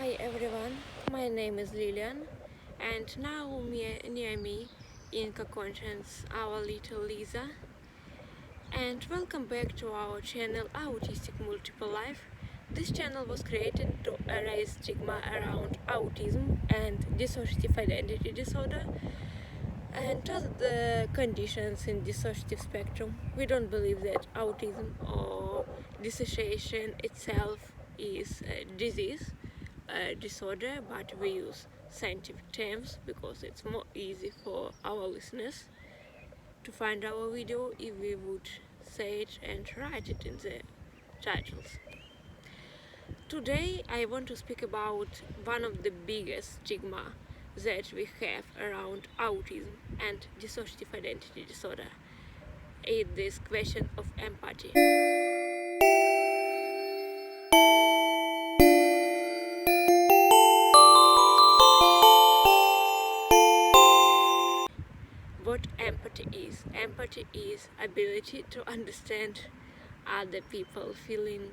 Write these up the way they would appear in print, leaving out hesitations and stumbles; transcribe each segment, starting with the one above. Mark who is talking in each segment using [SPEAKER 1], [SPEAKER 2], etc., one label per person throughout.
[SPEAKER 1] Hi everyone, my name is Lilian, and now near me in co-conscience our little Liza. And welcome back to our channel Autistic Multiple Life. This channel was created to erase stigma around autism and dissociative identity disorder and just the conditions in dissociative spectrum. We don't believe that autism or dissociation itself is a disease, a disorder, but we use scientific terms because it's more easy for our listeners to find our video if we would say it and write it in the titles. Today I want to speak about one of the biggest stigma that we have around autism and dissociative identity disorder. It's this question of empathy. What empathy is? Empathy is ability to understand other people feeling,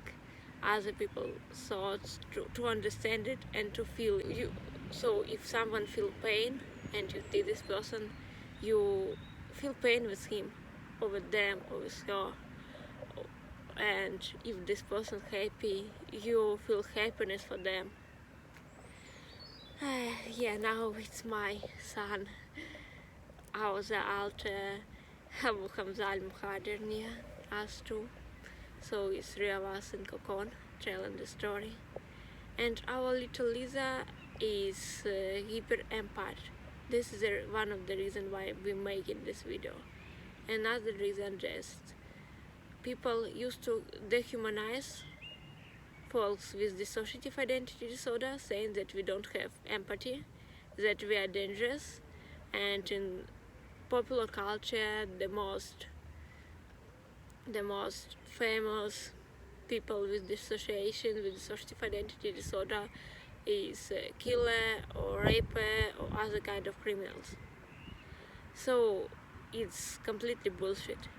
[SPEAKER 1] other people's thoughts, to understand it and to feel you. So if someone feels pain and you see this person, you feel pain with him or with them or with her. And if this person happy, you feel happiness for them. Yeah, now it's my son. Außer Alter haben Salm Kadernia as too. So it's three of us in Kokon telling the story. And our little Liza is hyper-empath. This is one of the reasons why we making this video. Another reason just people used to dehumanize folks with dissociative identity disorder, saying that we don't have empathy, that we are dangerous, and in popular culture the most famous people with dissociation, with dissociative identity disorder is killer or raper or other kind of criminals. So it's completely bullshit.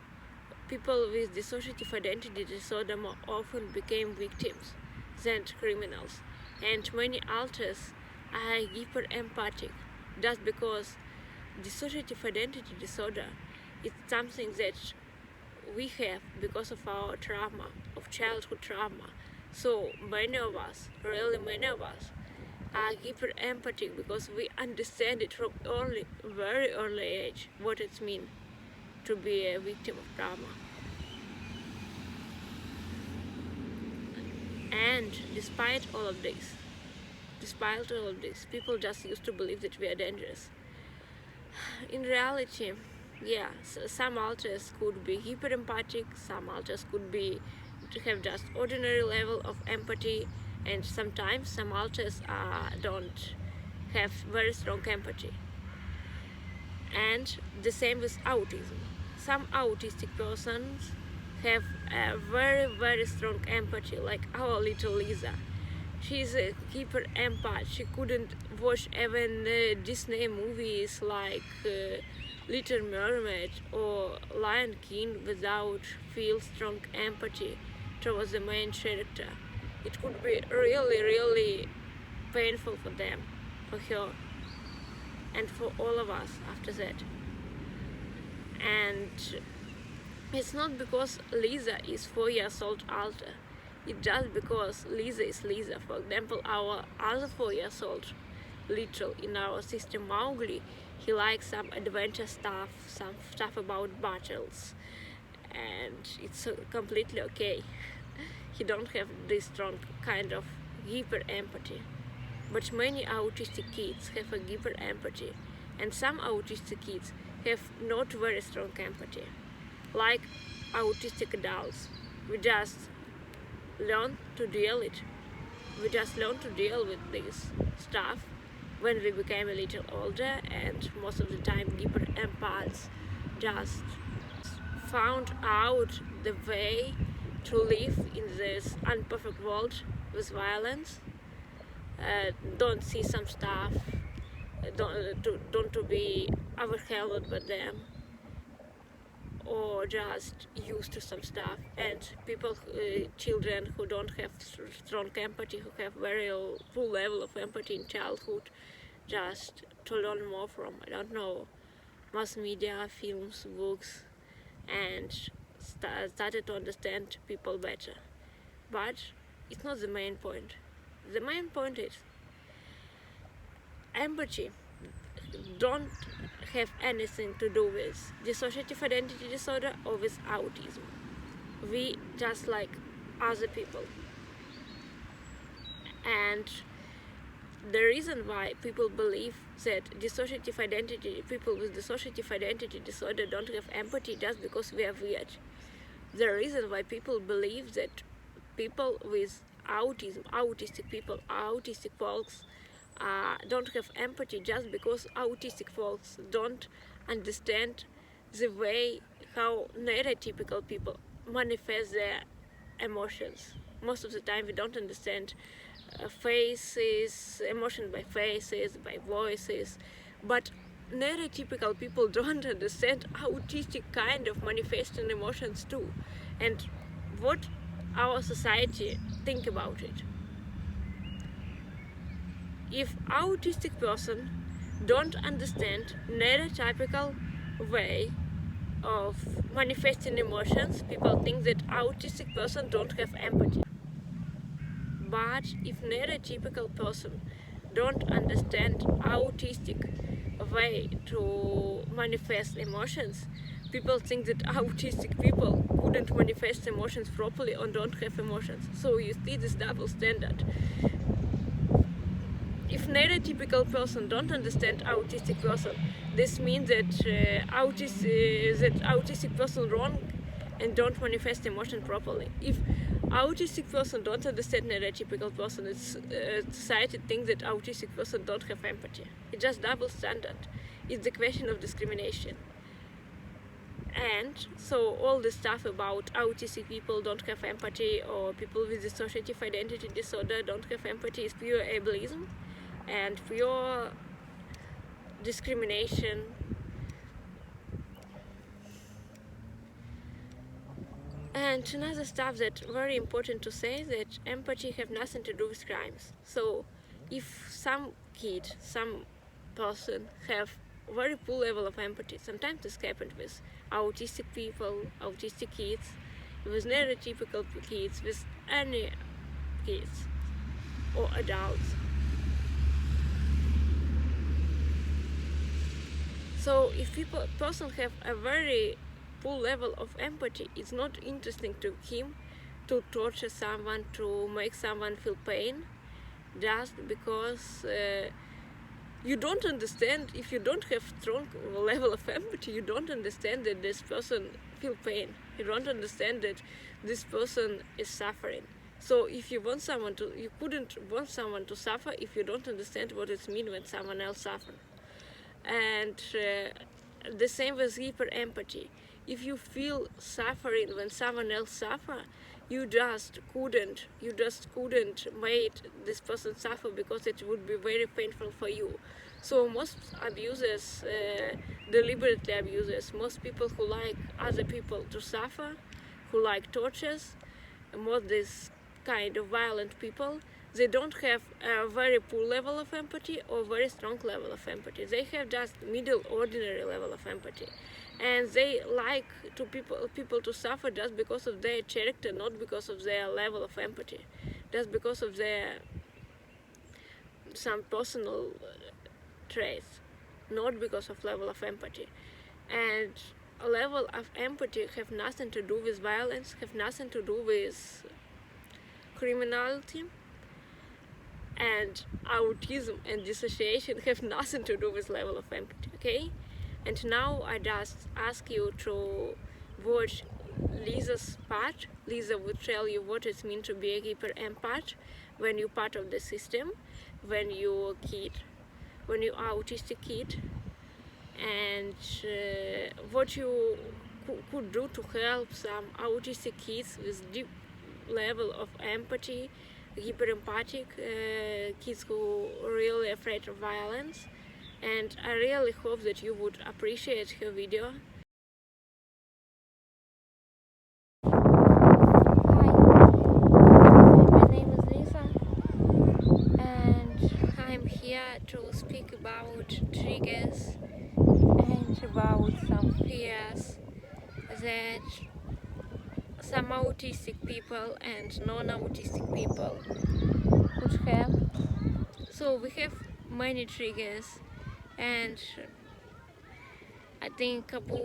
[SPEAKER 1] People with dissociative identity disorder more often became victims than criminals, and many alters are hyper-empathic just because dissociative identity disorder is something that we have because of our trauma, of childhood trauma. So many of us, really many of us, are hyper-empathic because we understand it from very early age, what it means to be a victim of trauma. And despite all of this, people just used to believe that we are dangerous. In reality, yeah, some alters could be hyper-empathic, some alters could be to have just ordinary level of empathy, and sometimes some alters don't have very strong empathy. And the same with autism. Some autistic persons have a very strong empathy, like our little Liza. She's a hyper empath. She couldn't watch even Disney movies like Little Mermaid or Lion King without feel strong empathy towards the main character. It could be really painful for them, for her, and for all of us after that. And it's not because Liza is 4 years old older. It's just because Liza is Liza. For example, our other 4 years old little in our system, Mowgli, he likes some adventure stuff, some stuff about battles, and it's completely okay. He don't have this strong kind of hyper empathy. But many autistic kids have a hyper empathy, and some autistic kids have not very strong empathy. Like autistic adults, we just learn to deal with this stuff when we became a little older, and most of the time hyper empaths just found out the way to live in this imperfect world with violence. Don't see some stuff, don't to be overwhelmed by them, or just used to some stuff, and people, children who don't have strong empathy, who have very full level of empathy in childhood, just to learn more from, I don't know, mass media, films, books, and started to understand people better. But it's not the main point. The main point is empathy don't have anything to do with dissociative identity disorder or with autism. We just like other people. And the reason why people believe that people with dissociative identity disorder don't have empathy just because we are weird. The reason why people believe that people with autism, autistic people, autistic folks, don't have empathy just because autistic folks don't understand the way how neurotypical people manifest their emotions. Most of the time we don't understand faces, emotion by faces, by voices, but neurotypical people don't understand autistic kind of manifesting emotions too. And what our society think about it? If autistic person don't understand neurotypical way of manifesting emotions, people think that autistic person don't have empathy. But if neurotypical person don't understand autistic way to manifest emotions, people think that autistic people couldn't manifest emotions properly or don't have emotions. So you see this double standard. If neurotypical person don't understand autistic person, this means that autistic person wrong and don't manifest emotion properly. If autistic person don't understand neurotypical person, it's society thinks that autistic person don't have empathy. It's just double standard. It's the question of discrimination. And so all the stuff about autistic people don't have empathy or people with dissociative identity disorder don't have empathy is pure ableism and pure discrimination. And another stuff that very important to say, that empathy have nothing to do with crimes. So if some kid, some person have very poor level of empathy, sometimes this happens with autistic people, autistic kids, with neurotypical kids, with any kids or adults. So if person have a very full level of empathy, it's not interesting to him to torture someone, to make someone feel pain, just because you don't understand. If you don't have strong level of empathy, you don't understand that this person feel pain. You don't understand that this person is suffering. So if you want someone to, you couldn't want someone to suffer if you don't understand what it means when someone else suffers. And the same with hyperempathy. If you feel suffering when someone else suffers, you just couldn't make this person suffer because it would be very painful for you. So most abusers, deliberately abusers, most people who like other people to suffer, who like tortures, most this kind of violent people, they don't have a very poor level of empathy or very strong level of empathy. They have just middle ordinary level of empathy. And they like to people to suffer just because of their character, not because of their level of empathy, just because of their some personal traits, not because of level of empathy. And a level of empathy have nothing to do with violence, have nothing to do with criminality, and autism and dissociation have nothing to do with level of empathy, okay? And now I just ask you to watch Liza's part. Liza would tell you what it means to be a hyper-empath when you're part of the system, when you're a kid, when you're an autistic kid, and what you could do to help some autistic kids with deep level of empathy, hyper-empathic kids who are really afraid of violence. And I really hope that you would appreciate her video. here to speak about triggers and about some fears that some autistic people and non-autistic people could have. So we have many triggers, and I think Abu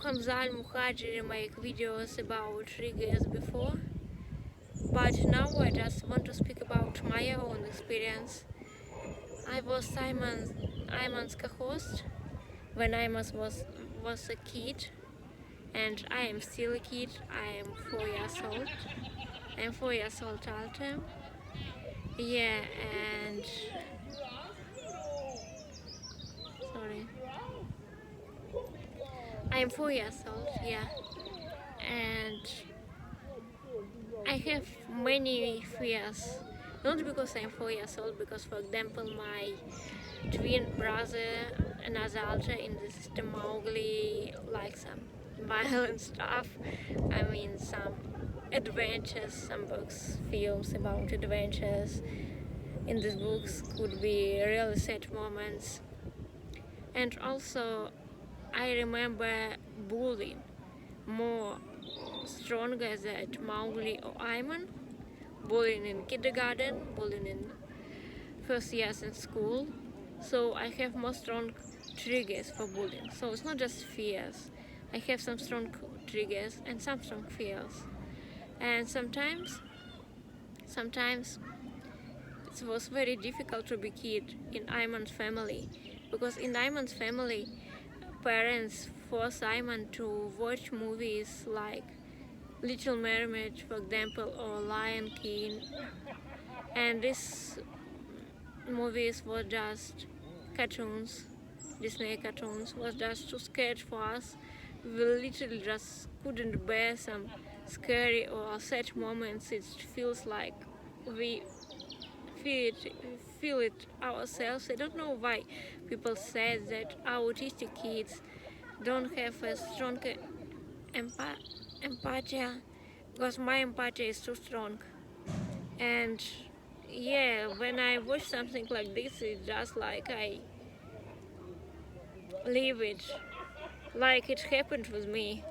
[SPEAKER 1] Hamza al-Muhajir make videos about triggers before, but now I just want to speak about my own experience. I was Ayman's co-host when Ayman was a kid, and I am still a kid. I am 4 years old. I am 4 years old all time. Yeah, and sorry. I am 4 years old, yeah. And I have many fears. Not because I'm 4 years old, because for example my twin brother, another alter in the system Mowgli, like some violent stuff. I mean some adventures, some books, films about adventures. In these books could be really sad moments. And also I remember bullying more stronger than Mowgli or Ayman. Bullying in kindergarten, bullying in first years in school. So I have more strong triggers for bullying. So it's not just fears. I have some strong triggers and some strong fears. And sometimes it was very difficult to be kid in Ayman's family, because in Ayman's family parents force Ayman to watch movies like Little Mermaid, for example, or Lion King, and these movies were just cartoons, Disney cartoons, was just too scared for us. We literally just couldn't bear some scary or sad moments. It feels like we feel it ourselves. I don't know why people say that autistic kids don't have a strong empathy, because my empathy is too strong. And yeah, when I watch something like this, it's just like I live it, like it happened with me.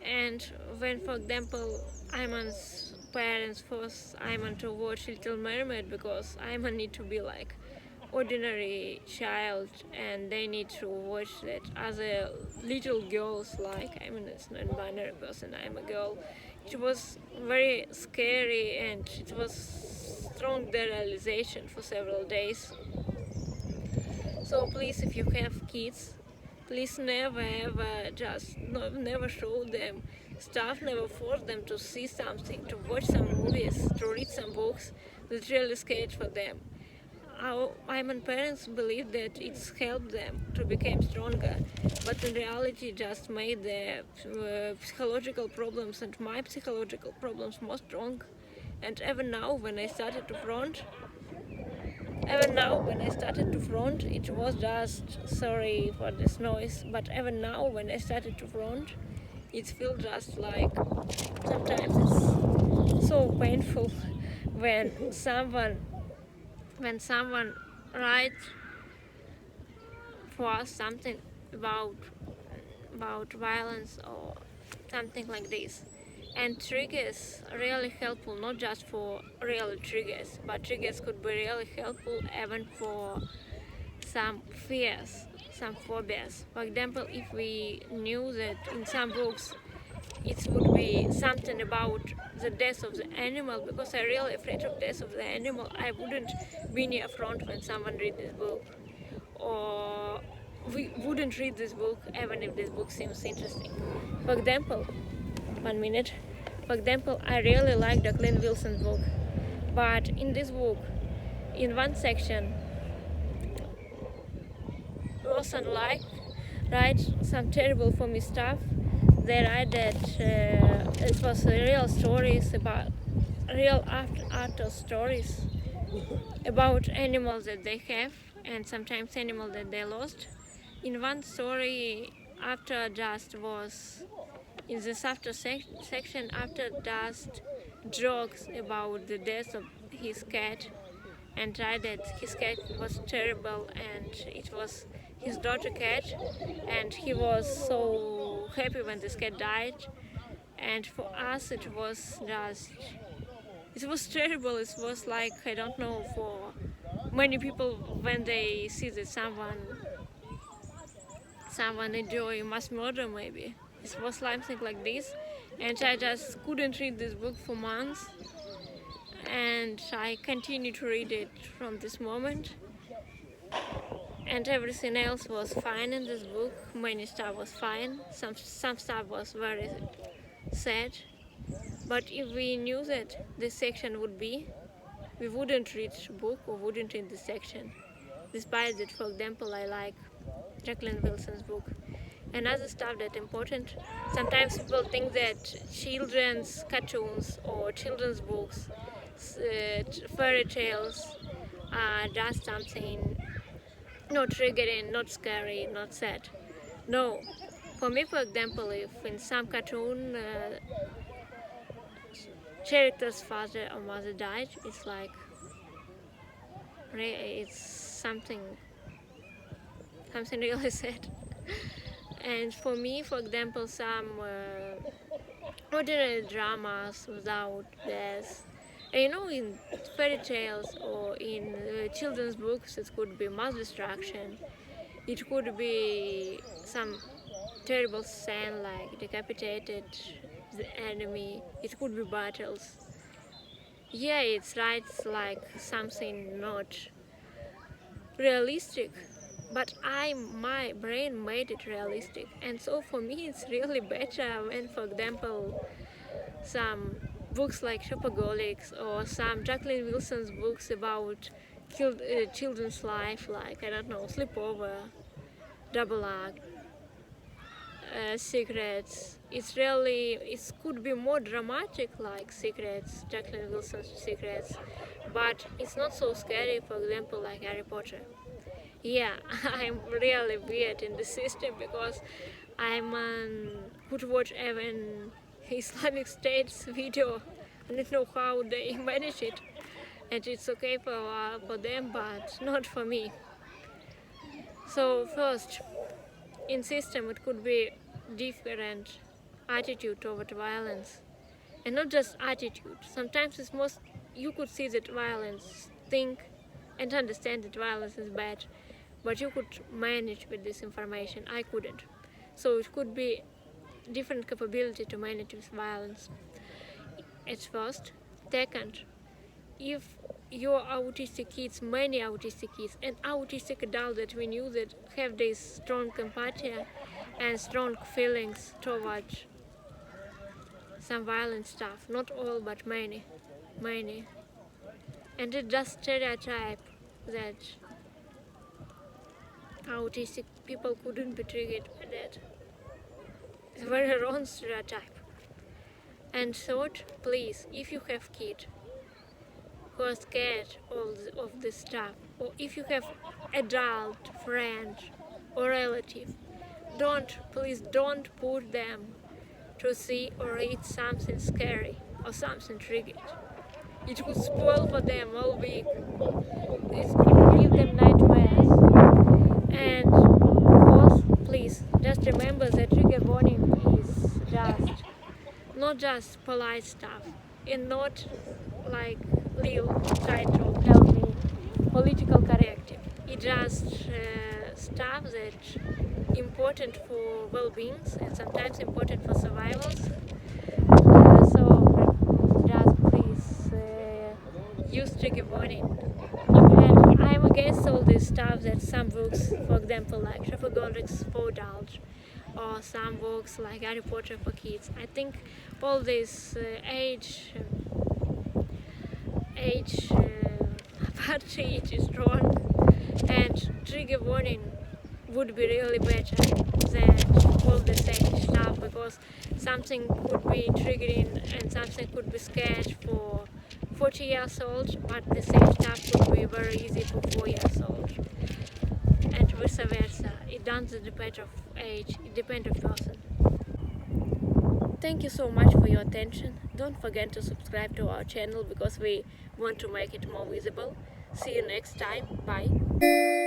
[SPEAKER 1] And when, for example, Ayman's parents force Ayman to watch Little Mermaid, because Ayman need to be like ordinary child, and they need to watch that other little girls, like I'm a non-binary person, I'm a girl. It was very scary, and it was strong derealization for several days. So please, if you have kids, please never ever never show them stuff, never force them to see something, to watch some movies, to read some books that really scared for them. Our Ayman parents believe that it's helped them to become stronger, but in reality just made their psychological problems and my psychological problems more strong. And even now when I started to front, it was just, sorry for this noise, but even now when I started to front, it feels just like sometimes it's so painful when someone writes for us something about violence or something like this. And triggers really helpful, not just for real triggers, but triggers could be really helpful even for some fears, some phobias. For example, if we knew that in some books it would be something about the death of the animal, because I'm really afraid of death of the animal, I wouldn't be near front when someone read this book, or we wouldn't read this book even if this book seems interesting. For example, 1 minute. For example, I really like the Glenn Wilson book, but in this book, in one section, Wilson write some terrible for me stuff. They write that it was real stories about real after stories about animals that they have, and sometimes animals that they lost. In one story, after Dust was in this after section, after Dust jokes about the death of his cat, and tried that his cat was terrible and it was his daughter cat, and he was so happy when this cat died. And for us it was terrible. It was like, I don't know, for many people when they see that someone enjoy mass murder, maybe it was something like this. And I just couldn't read this book for months, and I continued to read it from this moment. And everything else was fine in this book. Many stuff was fine. Some stuff was very sad. But if we knew that this section would be, we wouldn't read the book or wouldn't read this section. Despite that, for example, I like Jacqueline Wilson's book. And other stuff that's important. Sometimes people think that children's cartoons or children's books, fairy tales, are just something not triggering, not scary, not sad. No. For me, for example, if in some cartoon character's father or mother died, it's like, it's something really sad. And for me, for example, some ordinary dramas without death, in fairy tales or in children's books, it could be mass destruction. It could be some terrible scene like decapitated the enemy. It could be battles. Yeah, it's right, it's like something not realistic, but my brain made it realistic. And so for me it's really better when, for example, some books like Shopaholics or some Jacqueline Wilson's books about children's life, like, I don't know, Sleepover, Double Act, Secrets. It could be more dramatic, like Secrets, Jacqueline Wilson's Secrets, but it's not so scary, for example, like Harry Potter. Yeah, I'm really weird in the system because could watch even Islamic State's video. I don't know how they manage it, and it's okay for them, but not for me. So first, in system it could be different attitude toward violence, and not just attitude. Sometimes you could see that violence, think and understand that violence is bad, but you could manage with this information. I couldn't. So it could be different capability to manage with violence. It's first. Second, if your autistic kids, many autistic kids, and autistic adults that we knew that have this strong empathy and strong feelings towards some violent stuff, not all but many, and it's just stereotype that autistic people couldn't be triggered by that. It's a very wrong stereotype. And third, please, if you have kid who are scared of this stuff, or if you have adult friend or relative, please don't put them to see or read something scary or something triggered. It could spoil for them all week. It could give them nightmares. And fourth, please, just remember that trigger warning is not just polite stuff, and not like Lil tried to tell me political corrective. It's just stuff that important for well-beings and sometimes important for survivals. So just please use trigger warning. And I'm against all this stuff that some books, for example, like Shopaholics for adults, or some books like Harry Potter for kids. I think all this age apartheid is wrong, and trigger warning would be really better than all the same stuff, because something could be triggering and something could be scared for 40 years old, but the same stuff could be very easy for 4 years old, and vice versa. It doesn't depend of age, it depends on person. Thank you so much for your attention. Don't forget to subscribe to our channel because we want to make it more visible. See you next time. Bye.